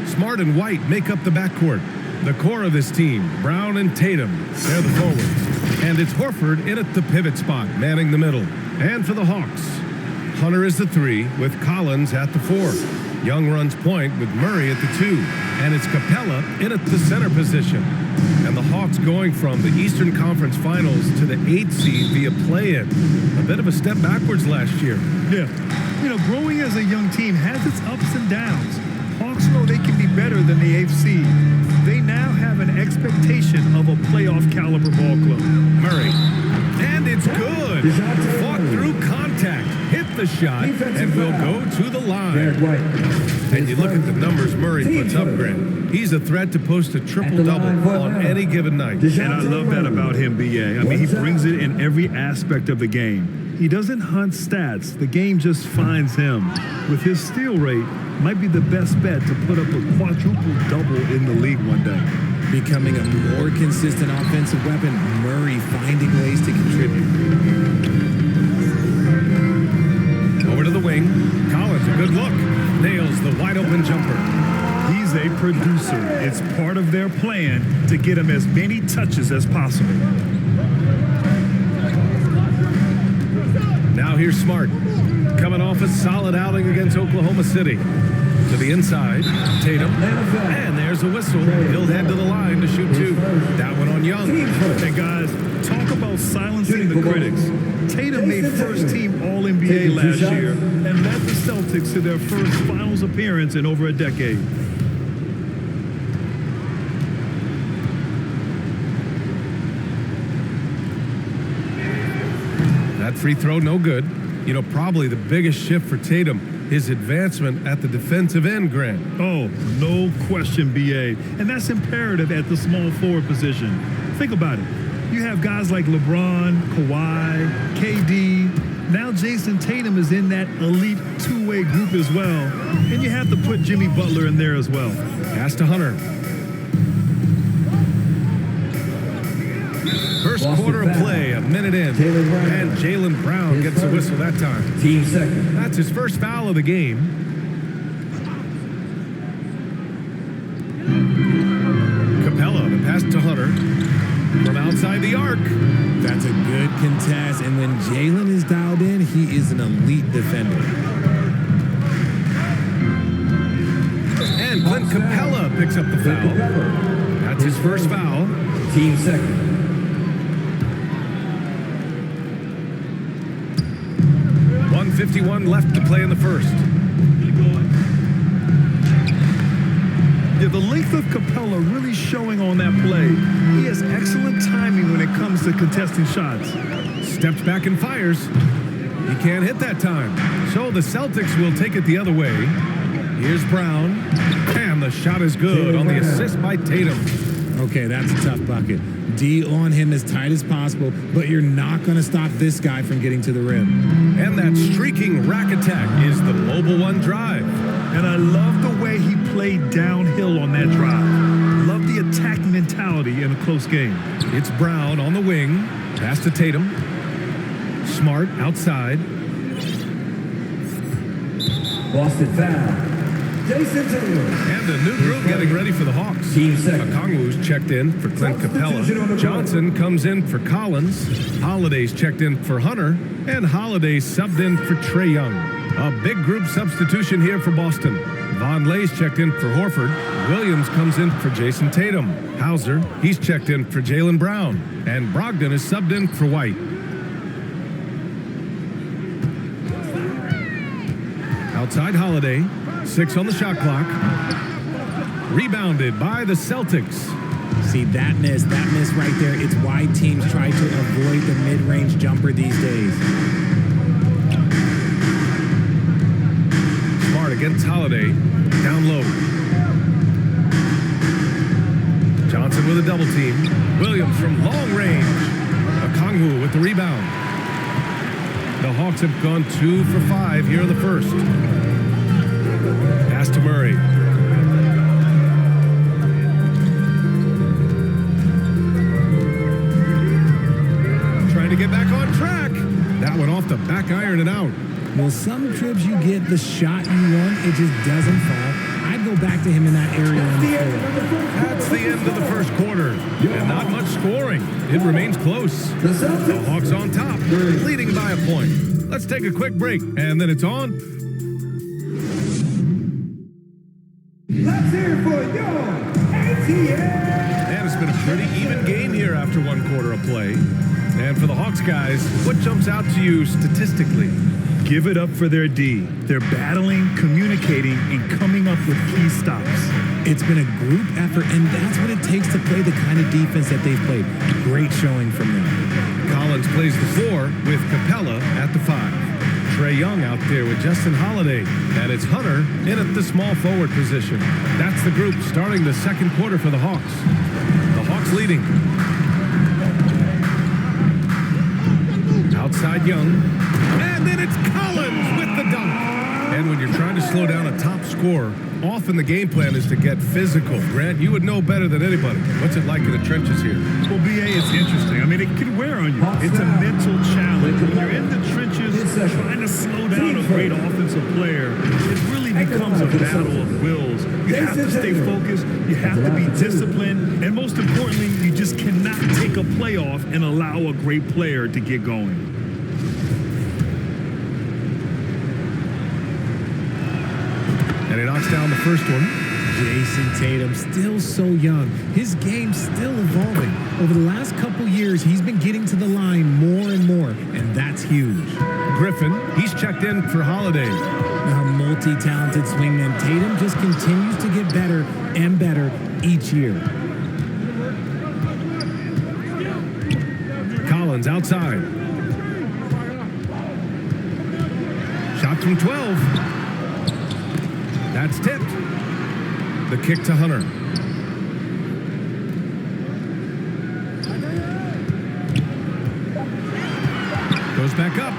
Smart and White make up the backcourt. The core of this team, Brown and Tatum, they're the forwards. And it's Horford in at the pivot spot, manning the middle. And for the Hawks, Hunter is the 3 with Collins at the 4. Young runs point with Murray at the 2. And it's Capella in at the center position. And the Hawks going from the Eastern Conference Finals to the 8th seed via play-in. A bit of a step backwards last year. Yeah. You know, growing as a young team has its ups and downs. Hawks know they can be better than the 8th seed. They now have an expectation of a playoff caliber ball club. Murray. And it's good. Fought through contact, hit the shot, and will go to the line. And you look at the numbers Murray puts up, Grant. He's a threat to post a triple-double on any given night. And I love that about him, B.A. I mean, he brings it in every aspect of the game. He doesn't hunt stats. The game just finds him. With his steal rate, might be the best bet to put up a quadruple-double in the league one day. Becoming a more consistent offensive weapon, Murray finding ways to contribute. Over to the wing. Collins, a good look. Nails the wide-open jumper. He's a producer. It's part of their plan to get him as many touches as possible. Now here's Smart. Coming off a solid outing against Oklahoma City. To the inside, Tatum, and there's a whistle. He'll head to the line to shoot 2. That one on Young. Hey guys, talk about silencing the critics. Tatum made first-team All-NBA last year and led the Celtics to their first finals appearance in over a decade. That free throw, no good. You know, probably the biggest shift for Tatum, his advancement at the defensive end, Grant. Oh, no question, B.A. And that's imperative at the small forward position. Think about it. You have guys like LeBron, Kawhi, KD. Now Jason Tatum is in that elite two-way group as well. And you have to put Jimmy Butler in there as well. Pass to Hunter. First quarter of play, a minute in, and Jaylen Brown gets a whistle that time. Team second. That's his first foul of the game. Capella, the pass to Hunter from outside the arc. That's a good contest, and when Jaylen is dialed in, he is an elite defender. And Clint Capella picks up the foul. That's his first foul. Team second. 1:51 left to play in the first. Yeah, the length of Capella really showing on that play. He has excellent timing when it comes to contesting shots. Steps back and fires. He can't hit that time. So the Celtics will take it the other way. Here's Brown. And the shot is good on the assist by Tatum. Okay, that's a tough bucket. D on him as tight as possible, but you're not going to stop this guy from getting to the rim. And that streaking rack attack is the mobile one drive. And I love the way he played downhill on that drive. Love the attack mentality in a close game. It's Brown on the wing. Pass to Tatum. Smart outside. Boston foul. Jason Tatum. And a new group getting ready for the Hawks. Team second. Okongwu's checked in for Clint Capella. Johnson comes in for Collins. Holiday's checked in for Hunter. And Holiday subbed in for Trae Young. A big group substitution here for Boston. Von Lay's checked in for Horford. Williams comes in for Jason Tatum. Hauser, he's checked in for Jaylen Brown. And Brogdon is subbed in for White. Outside Holiday. 6 on the shot clock. Rebounded by the Celtics. See, that miss right there, it's why teams try to avoid the mid-range jumper these days. Smart against Holiday. Down low. Johnson with a double team. Williams from long range. Okongwu with the rebound. The Hawks have gone 2 for 5 here in the first. Pass to Murray. Trying to get back on track. That one off the back iron and out. Well, some trips you get the shot you want, it just doesn't fall. I'd go back back to him in that area on the floor. That's the end of the first quarter. And not much scoring. It remains close. The Hawks on top, leading by a point. Let's take a quick break, and then it's on. Let's hear it for your ATM. And it's been a pretty even game here after one quarter of play. And for the Hawks guys, what jumps out to you statistically? Give it up for their D. They're battling, communicating, and coming up with key stops. It's been a group effort, and that's what it takes to play the kind of defense that they've played. Great showing from them. Collins plays the 4 with Capella at the 5. Trae Young out there with Justin Holiday. And it's Hunter in at the small forward position. That's the group starting the second quarter for the Hawks. The Hawks leading. Outside Young. And then it's Collins with the dunk. And when you're trying to slow down a top scorer, often the game plan is to get physical. Grant, you would know better than anybody. What's it like in the trenches here? Well, BA, it's interesting. I mean, it can wear on you. It's a mental challenge. When you're in the trenches trying to slow down a great offensive player, it really becomes a battle of wills. You have to stay focused. You have to be disciplined. And most importantly, you just cannot take a play off and allow a great player to get going. And he knocks down the first one. Jason Tatum, still so young. His game's still evolving. Over the last couple years, he's been getting to the line more and more, and that's huge. Griffin, he's checked in for Holiday. Now, multi-talented swingman Tatum just continues to get better and better each year. Collins outside. Shot from 12. That's tipped. The kick to Hunter. Goes back up.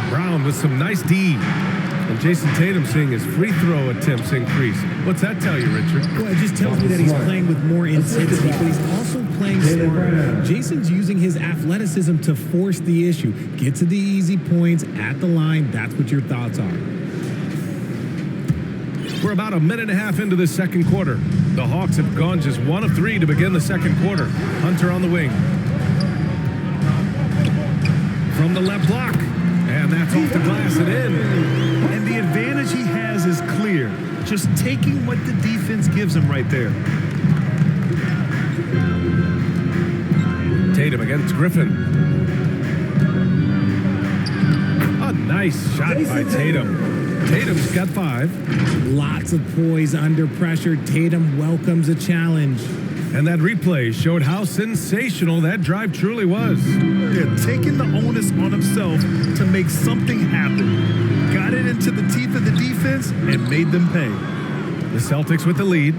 Brown with some nice D. And Jason Tatum seeing his free throw attempts increase. What's that tell you, Richard? Well, it just tells me that he's playing with more intensity, but he's also playing smarter. Jason's using his athleticism to force the issue. Get to the easy points at the line. That's what your thoughts are. We're about a minute and a half into this second quarter. The Hawks have gone just 1 of 3 to begin the second quarter. Hunter on the wing. From the left block. And that's off the glass and in. And the advantage he has is clear. Just taking what the defense gives him right there. Tatum against Griffin. A nice shot by Tatum. Tatum's got 5. Lots of poise under pressure. Tatum welcomes a challenge. And that replay showed how sensational that drive truly was. Yeah, taking the onus on himself to make something happen. Got it into the teeth of the defense and made them pay. The Celtics with the lead.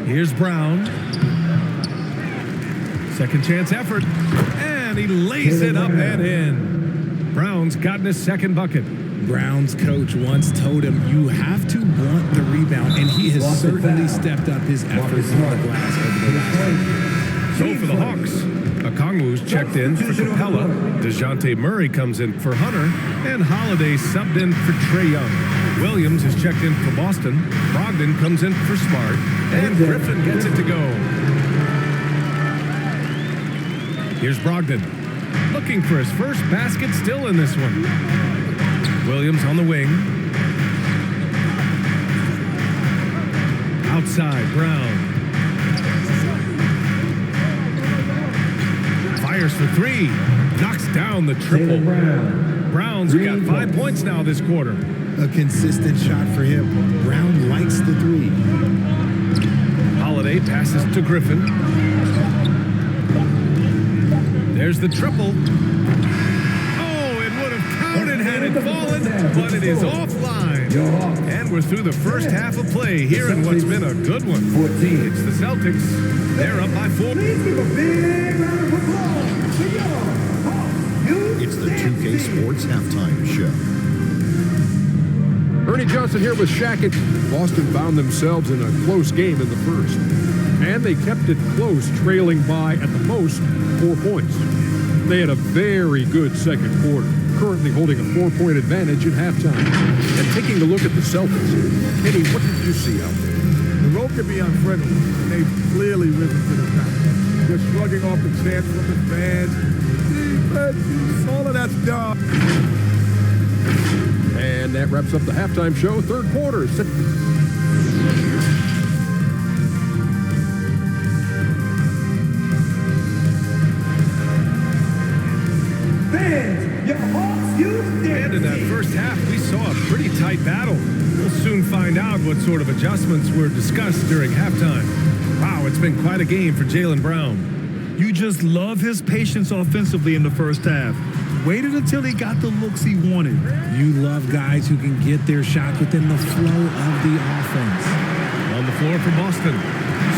Here's Brown. Second chance effort. And he lays it up and in. Brown's gotten his second bucket. Brown's coach once told him, you have to want the rebound, and he has certainly stepped up his efforts on the glass over the last week. So for the Hawks, Okongwu's checked in for Capella. DeJounte Murray comes in for Hunter, and Holiday subbed in for Trae Young. Williams is checked in for Boston. Brogdon comes in for Smart, and Griffin gets it to go. Here's Brogdon, looking for his first basket still in this one. Williams on the wing. Outside, Brown. Fires for 3. Knocks down the triple. Brown's got 5 points now this quarter. A consistent shot for him. Brown likes the 3. Holiday passes to Griffin. There's the triple. Had it fallen, but it is offline. And we're through the first half of play here in what's been a good one. It's the Celtics. They're up by 4. It's the 2K Sports Halftime Show. Ernie Johnson here with Shaq. Boston found themselves in a close game in the first. And they kept it close, trailing by, at the most, 4 points. They had a very good second quarter. currently holding a 4-point advantage at halftime. And taking a look at the Celtics, Kenny, what did you see out there? The road can be unfriendly, and they've clearly risen to the top. They're shrugging off the chants from the fans. Defense, all of that's done. And that wraps up the halftime show. Third quarter. Fans, your Hawks use their And in that first half, we saw a pretty tight battle. We'll soon find out what sort of adjustments were discussed during halftime. Wow, it's been quite a game for Jaylen Brown. You just love his patience offensively in the first half. Waited until he got the looks he wanted. You love guys who can get their shots within the flow of the offense. On the floor for Boston,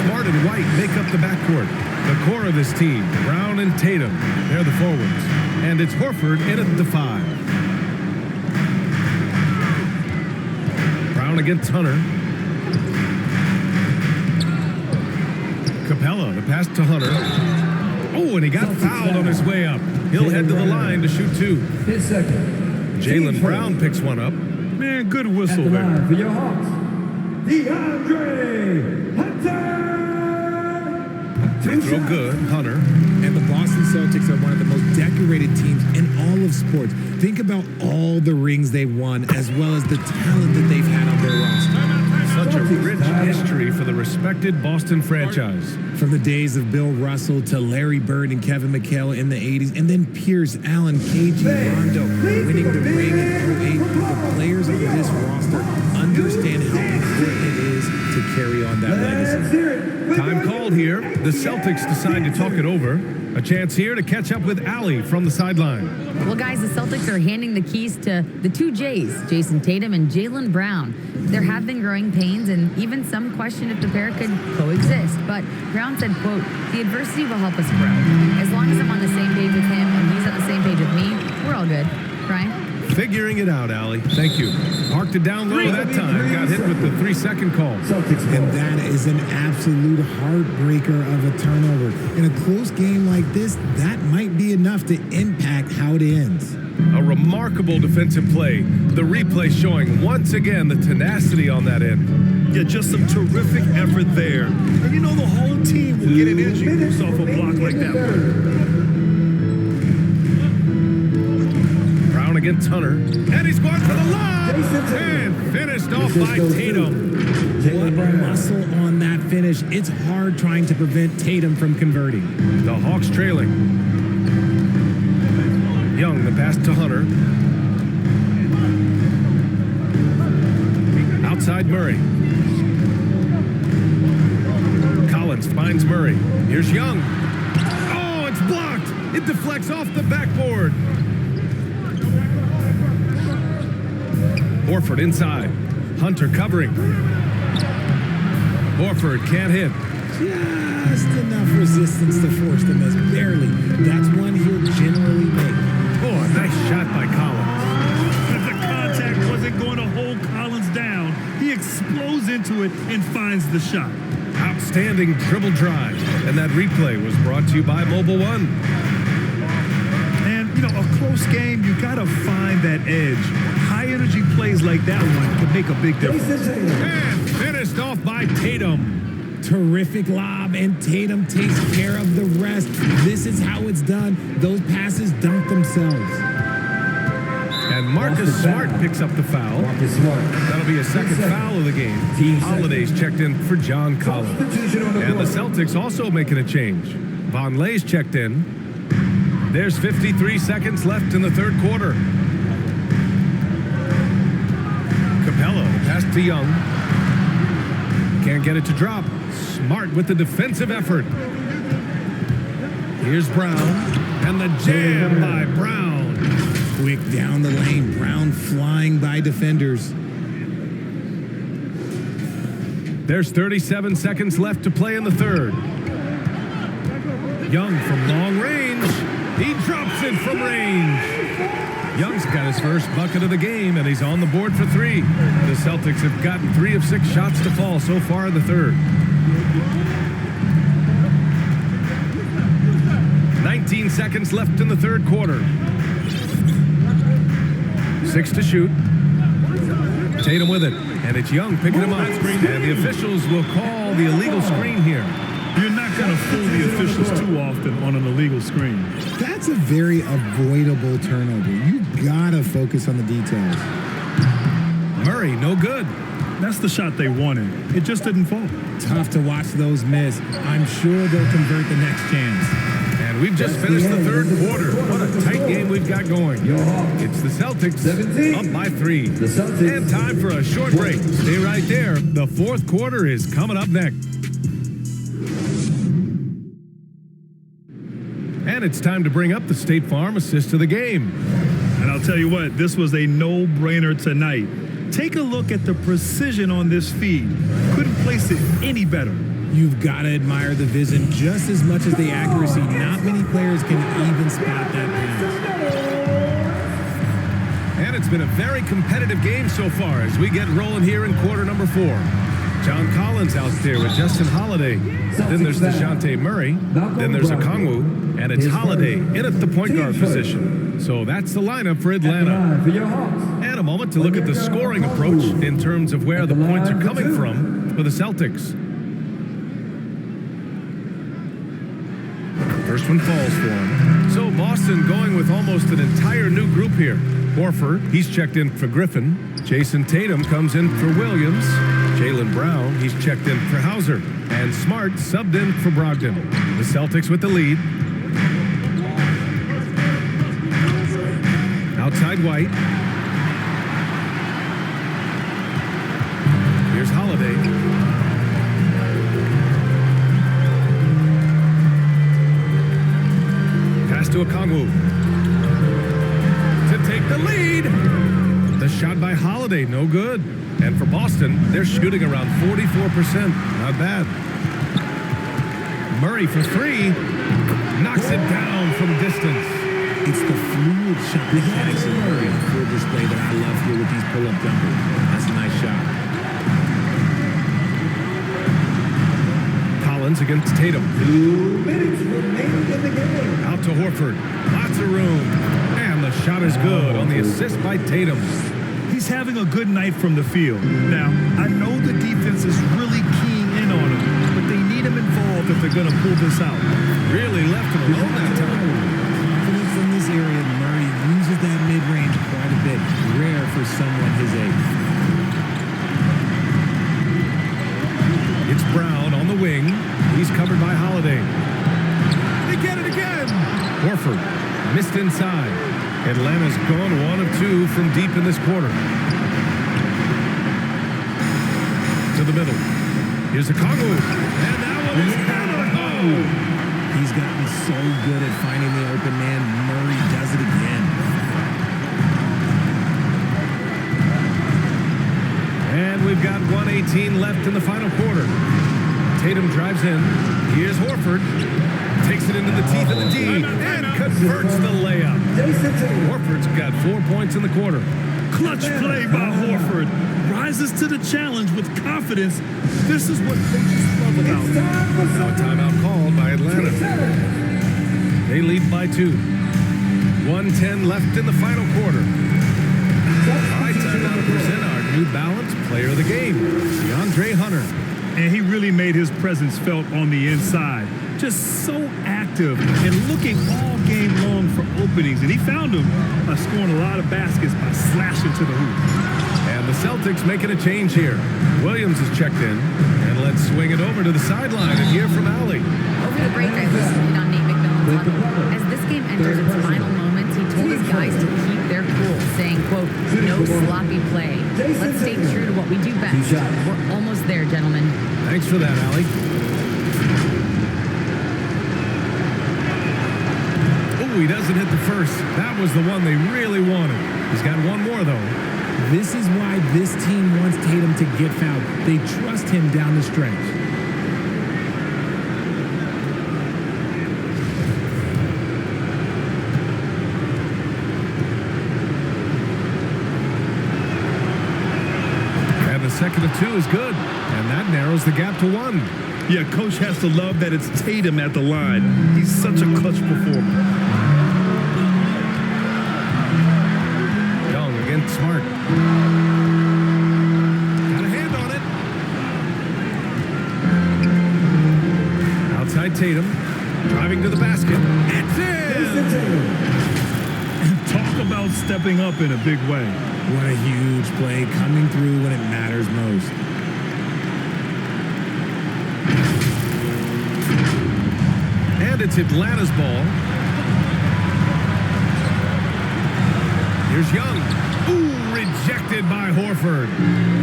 Smart and White make up the backcourt. The core of this team, Brown and Tatum, they're the forwards. And it's Horford in at the 5. Brown against Hunter. Capella, the pass to Hunter. Oh, and he got fouled on his way up. He'll head to the line to shoot 2. His second. Jaylen Brown picks one up. Man, good whistle At the there. line for your Hawks, DeAndre Hunter. Throw good, Hunter. And the Boston Celtics are one of the most decorated teams in all of sports. Think about all the rings they've won, as well as the talent that they've had on their roster. Such a rich history for the respected Boston franchise. From the days of Bill Russell to Larry Bird and Kevin McHale in the 80s, and then Pierce, Allen, KG, Rondo winning the ring in 08. The players on this roster understand how important it is to carry on that legacy. Time called here. The Celtics decide to talk it over. A chance here to catch up with Allie from the sideline. Well, guys, the Celtics are handing the keys to the 2 J's, Jason Tatum and Jaylen Brown. There have been growing pains, and even some question if the pair could coexist. But Brown said, quote, "The adversity will help us grow. As long as I'm on the same page with him and he's on the same page with me, we're all good." Brian? Figuring it out, Allie. Thank you. Marked it down low that time. Got hit with the 3-second call. And that is an absolute heartbreaker of a turnover. In a close game like this, that might be enough to impact how it ends. A remarkable defensive play. The replay showing once again the tenacity on that end. Yeah, just some terrific effort there. And you know the whole team will get an energy boost off a block like that one. Brown against Hunter. And he's going for the lob! And finished off by Tatum. What muscle on that finish. It's hard trying to prevent Tatum from converting. The Hawks trailing. Young, the pass to Hunter. Outside Murray. Collins finds Murray. Here's Young. Oh, it's blocked. It deflects off the backboard. Horford inside. Hunter covering. Horford can't hit. Just enough resistance to force the miss. Barely. That's one he'll generally make. Oh, a nice shot by Collins. But the contact wasn't going to hold Collins down. He explodes into it and finds the shot. Outstanding dribble drive. And that replay was brought to you by Mobile One. And, you know, a close game, you got to find that edge. High-energy plays like that one can make a big difference. And finished off by Tatum. Terrific lob, and Tatum takes care of the rest. This is how it's done. Those passes dunk themselves. And Marcus Smart picks up the foul. That'll be a second foul of the game. Holiday's checked in for John Collins. And the Celtics also making a change. Von Lay's checked in. There's 53 seconds left in the third quarter. Capella, pass to Young. Can't get it to drop. Smart with the defensive effort. Here's Brown. And the jam by Brown. Quick down the lane. Brown flying by defenders. There's 37 seconds left to play in the third. Young from long range. He drops it from range. Young's got his first bucket of the game, and he's on the board for 3. The Celtics have gotten 3 of 6 shots to fall so far in the third. 19 seconds left in the third quarter. 6 to shoot. Tatum with it, and it's Young picking him up. And the officials will call the illegal screen here. You're not going to fool the officials too often on an illegal screen. That's a very avoidable turnover. You gotta focus on the details. Murray, no good. That's the shot they wanted. It just didn't fall. Tough to watch those miss. I'm sure they'll convert the next chance. And we've just finished the third quarter. What a tight game we've got going. It's the Celtics up by 3. And time for a short break. Stay right there. The fourth quarter is coming up next. And it's time to bring up the State Farm assist of the game. And I'll tell you what, this was a no-brainer tonight. Take a look at the precision on this feed. Couldn't place it any better. You've got to admire the vision just as much as the accuracy. Not many players can even spot that pass. And it's been a very competitive game so far as we get rolling here in quarter number 4. John Collins out there with Justin Holiday. Then there's DeJounte Murray. Then there's Okongwu. And it's Holiday in at the point guard position. So that's the lineup for Atlanta. And a moment to look at the scoring approach in terms of where the points are coming from for the Celtics. First one falls for him. So Boston going with almost an entire new group here. Horford, he's checked in for Griffin. Jason Tatum comes in for Williams. Jaylen Brown, he's checked in for Hauser. And Smart subbed in for Brogdon. The Celtics with the lead. Outside White. Here's Holiday. Pass to Okongwu. To take the lead. The shot by Holiday, no good. And for Boston, they're shooting around 44%. Not bad. Murray for 3. Knocks it down from distance. It's the fluid shot mechanics of Murray on full display that I love here with these pull-up jumpers. That's a nice shot. Collins against Tatum. 2 minutes remaining in the game. Out to Horford. Lots of room. And the shot is good on the assist by Tatum. He's having a good night from the field. Now, I know the defense is really keying in on him, but they need him involved if they're going to pull this out. Really left him alone that time. Confidence in this area, Murray uses that mid-range quite a bit. Rare for someone his age. It's Brown on the wing. He's covered by Holiday. They get it again. Horford missed inside. Atlanta's gone 1 of 2 from deep in this quarter. To the middle. Here's Okongwu. And that one is hammered home. He's gotten so good at finding the open man. Murray does it again. And we've got 1:18 left in the final quarter. Tatum drives in. Here's Horford. Takes it into the teeth of the D and converts the layup. Horford's got 4 points in the quarter. Clutch play by Horford. Rises to the challenge with confidence. This is what coaches love about him. Now a timeout called by Atlanta. They lead by 2. 1:10 left in the final quarter. All right, time now to present our New Balance Player of the Game, DeAndre Hunter. And he really made his presence felt on the inside. Just so active and looking all game long for openings. And he found them by scoring a lot of baskets by slashing to the hoop. And the Celtics making a change here. Williams is checked in. And let's swing it over to the sideline and hear from Allie. Over the break, I listened on Nate McMillan's huddle. As this game enters its final moments, he told his guys to keep their cool, saying, quote, no sloppy play. Let's stay true to what we do best. We're almost there, gentlemen. Thanks for that, Allie. He doesn't hit the first. That was the one they really wanted. He's got one more, though. This is why this team wants Tatum to get fouled. They trust him down the stretch. And the second of 2 is good. And that narrows the gap to 1. Yeah, coach has to love that it's Tatum at the line. He's such a clutch performer. Smart. Got a hand on it. Outside Tatum. Driving to the basket. It's in! Talk about stepping up in a big way. What a huge play, coming through when it matters most. And it's Atlanta's ball. Here's Young. Ooh, rejected by Horford.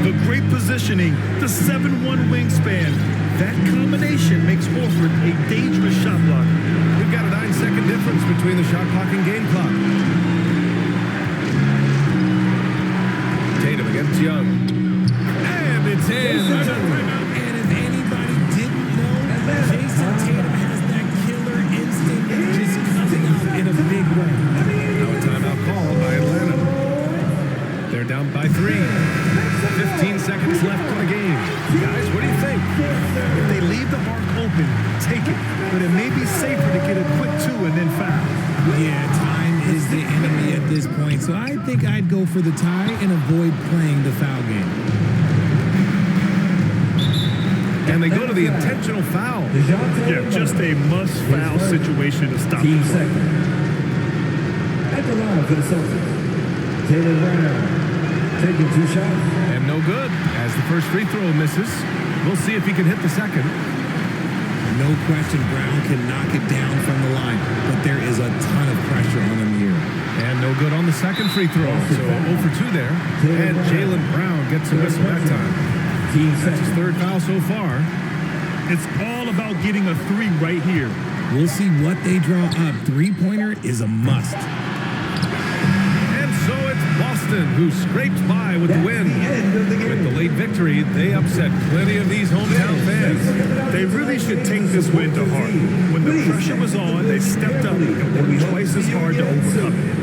The great positioning, the 7'1" wingspan. That combination makes Horford a dangerous shot blocker. We've got a 9-second difference between the shot clock and game clock. Tatum against Young. And it's in. And if anybody didn't know, Jason Tatum has that killer instinct just coming out in a big way. Now a timeout call by Atlanta. They're down by 3. 15 seconds left in the game. Guys, what do you think? If they leave the arc open, take it. But it may be safer to get a quick 2 and then foul. Yeah, time is the enemy at this point, so I think I'd go for the tie and avoid playing the foul game. And they go to the intentional foul. Yeah, just a must-foul situation to stop the play. At the line for the Celtics, Jaylen Brown taking 2 shots. And no good, as the first free throw misses. We'll see if he can hit the second. No question, Brown can knock it down from the line, but there is a ton of pressure on him here. And no good on the second free throw, so 0 for 2 there. And Jaylen Brown gets a whistle that time. That's his 3rd foul so far. It's all about getting a 3 right here. We'll see what they draw up. Three-pointer is a must. And so it's Boston who scrapes by with the win. With the late victory, they upset plenty of these hometown fans. They really should take this win to heart. When the pressure was on, they stepped up and worked twice as hard to overcome it.